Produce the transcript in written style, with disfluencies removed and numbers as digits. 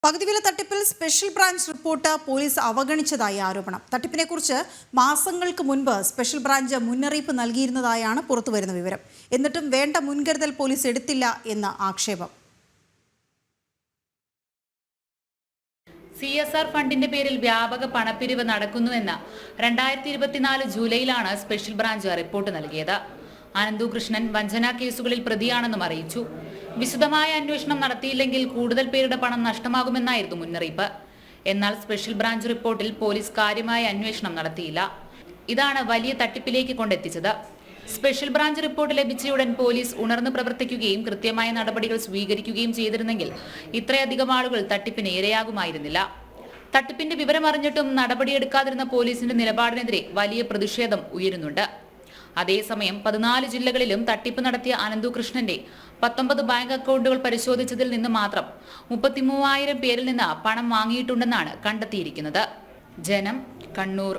പകുതിവില തട്ടിപ്പിൽ special branch report police അവഗണിച്ചതായി ആരോപണം. തട്ടിപ്പിനെക്കുറിച്ച് മാസങ്ങൾക്ക് മുൻപ് സ്പെഷ്യൽ ബ്രാഞ്ച് മുന്നറിയിപ്പ് നൽകിയിരുന്നതായാണ് പുറത്തുവരുന്ന വിവരം. എന്നിട്ടും വേണ്ട മുൻകരുതൽ പോലീസ് എടുത്തില്ല എന്ന ആക്ഷേപം. CSR ഫണ്ടിന്റെ പേരിൽ വ്യാപക പണപ്പിരിവ് നടക്കുന്നുവെന്ന് 2024 ജൂലൈയിലാണ് സ്പെഷ്യൽ ബ്രാഞ്ച് റിപ്പോർട്ട് നൽകിയത്. അനന്തു കൃഷ്ണൻ വഞ്ചനാ കേസുകളിൽ പ്രതിയാണെന്നും അറിയിച്ചു. വിശദമായ അന്വേഷണം നടത്തിയില്ലെങ്കിൽ കൂടുതൽ പേരുടെ പണം നഷ്ടമാകുമെന്നായിരുന്നു മുന്നറിയിപ്പ്. എന്നാൽ സ്പെഷ്യൽ ബ്രാഞ്ച് റിപ്പോർട്ടിൽ പോലീസ് കാര്യമായ അന്വേഷണം നടത്തിയില്ല. ഇതാണ് വലിയ തട്ടിപ്പിലേക്ക് കൊണ്ടെത്തിച്ചത്. സ്പെഷ്യൽ ബ്രാഞ്ച് റിപ്പോർട്ട് ലഭിച്ചയുടൻ പോലീസ് ഉണർന്നു പ്രവർത്തിക്കുകയും കൃത്യമായ നടപടികൾ സ്വീകരിക്കുകയും ചെയ്തിരുന്നെങ്കിൽ ഇത്രയധികം ആളുകൾ തട്ടിപ്പിന് ഇരയാകുമായിരുന്നില്ല. തട്ടിപ്പിന്റെ വിവരമറിഞ്ഞിട്ടും നടപടിയെടുക്കാതിരുന്ന പോലീസിന്റെ നിലപാടിനെതിരെ വലിയ പ്രതിഷേധം ഉയരുന്നുണ്ട്. അതേസമയം 14 ജില്ലകളിലും തട്ടിപ്പ് നടത്തിയ അനന്തു കൃഷ്ണന്റെ 19 ബാങ്ക് അക്കൗണ്ടുകൾ പരിശോധിച്ചതിൽ നിന്ന് മാത്രം 33,000 പേരിൽ നിന്ന് പണം വാങ്ങിയിട്ടുണ്ടെന്നാണ് കണ്ടെത്തിയിരിക്കുന്നത്. ജനം, കണ്ണൂർ.